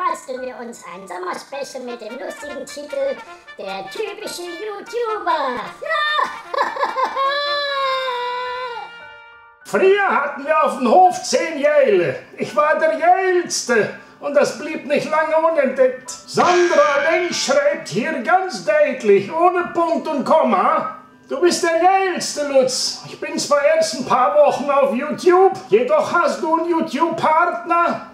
basteln wir uns ein Sommerspecial mit dem lustigen Titel Der typische YouTuber. Früher hatten wir auf dem Hof 10 Jäle. Ich war der Jälste und das blieb nicht lange unentdeckt. Sandra Lensch schreibt hier ganz deutlich, ohne Punkt und Komma: Du bist der Jälste, Lutz. Ich bin zwar erst ein paar Wochen auf YouTube, jedoch hast du einen YouTube-Partner.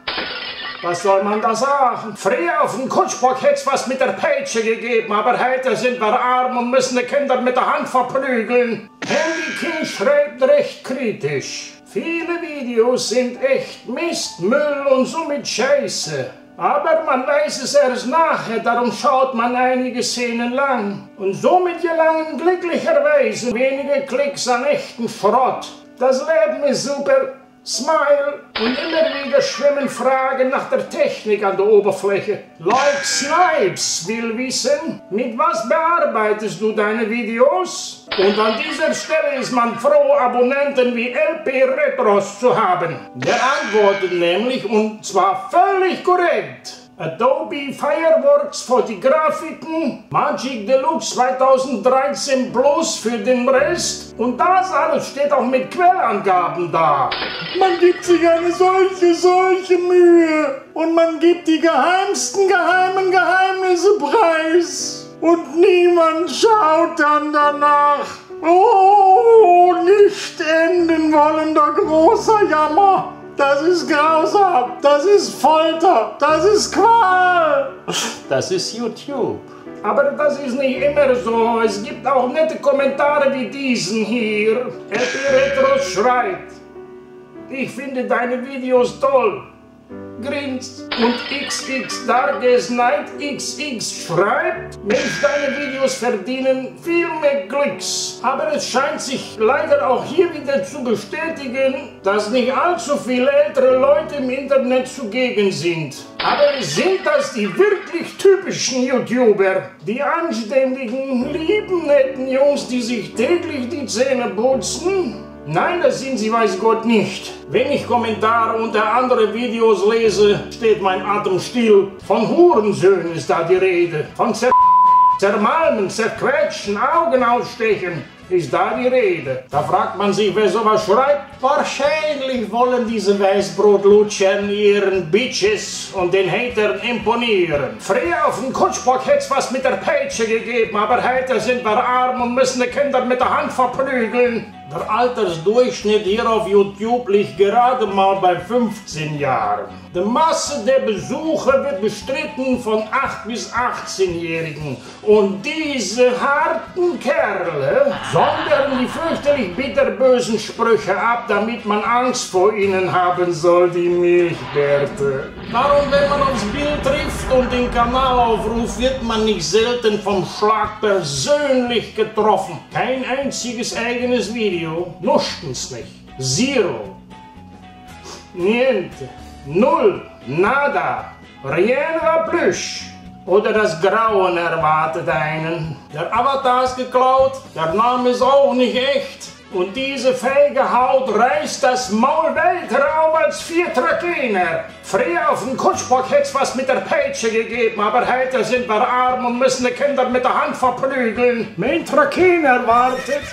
Was soll man da sagen? Früher auf dem Kutschbock hätte es was mit der Peitsche gegeben, aber heute sind wir arm und müssen die Kinder mit der Hand verprügeln. Handy King schreibt recht kritisch: Viele Videos sind echt Mist, Müll und somit Scheiße. Aber man weiß es erst nachher, darum schaut man einige Szenen lang. Und somit gelangen glücklicherweise wenige Klicks an echten Schrott. Das Leben ist super. Smile. Und immer wieder schwimmen Fragen nach der Technik an der Oberfläche. Like Snipes will wissen: Mit was bearbeitest du deine Videos? Und an dieser Stelle ist man froh, Abonnenten wie LP Retros zu haben. Der antwortet nämlich, und zwar völlig korrekt: Adobe Fireworks für die Grafiken, Magic Deluxe 2013 Plus für den Rest, und das alles steht auch mit Quellangaben da. Man gibt sich eine solche Mühe und man gibt die geheimsten geheimen Geheimnisse preis und niemand schaut dann danach. Oh, nicht enden wollender großer Jammer. Das ist grausam, das ist Folter, das ist Qual. Das ist YouTube. Aber das ist nicht immer so. Es gibt auch nette Kommentare wie diesen hier. LP Retros schreibt: Ich finde deine Videos toll. Grinst. Und XX Darkest Night XX schreibt: Mensch, deine Videos verdienen viel mehr Klicks. Aber es scheint sich leider auch hier wieder zu bestätigen, dass nicht allzu viele ältere Leute im Internet zugegen sind. Aber sind das die wirklich typischen YouTuber? Die anständigen, lieben, netten Jungs, die sich täglich die Zähne putzen? Nein, das sind sie, weiß Gott, nicht. Wenn ich Kommentare unter andere Videos lese, steht mein Atem still. Von Hurensöhnen ist da die Rede. Von Zermalmen, Zerquetschen, Augen ausstechen ist da die Rede. Da fragt man sich, wer sowas schreibt. Wahrscheinlich wollen diese Weißbrotlutschern ihren Bitches und den Hatern imponieren. Früher auf dem Kutschbock hätte es was mit der Peitsche gegeben, aber heute sind wir arm und müssen die Kinder mit der Hand verprügeln. Der Altersdurchschnitt hier auf YouTube liegt gerade mal bei 15 Jahren. Die Masse der Besucher wird bestritten von 8- bis 18-Jährigen. Und diese harten Kerle sondern die fürchterlich bitterbösen Sprüche ab, damit man Angst vor ihnen haben soll, die Milchbärte. Darum, wenn man aufs Bild trifft und den Kanal aufruft, wird man nicht selten vom Schlag persönlich getroffen. Kein einziges eigenes Video, nustens nicht. Zero. Niente. Null. Nada. Rien va plus. Oder das Grauen erwartet einen. Der Avatar ist geklaut, der Name ist auch nicht echt. Und diese fähige Haut reißt das Maul Weltraum als 4 Trakener. Früher auf dem Kutschbock hätte es was mit der Peitsche gegeben, aber heute sind wir arm und müssen die Kinder mit der Hand verprügeln. Mein Trakener wartet.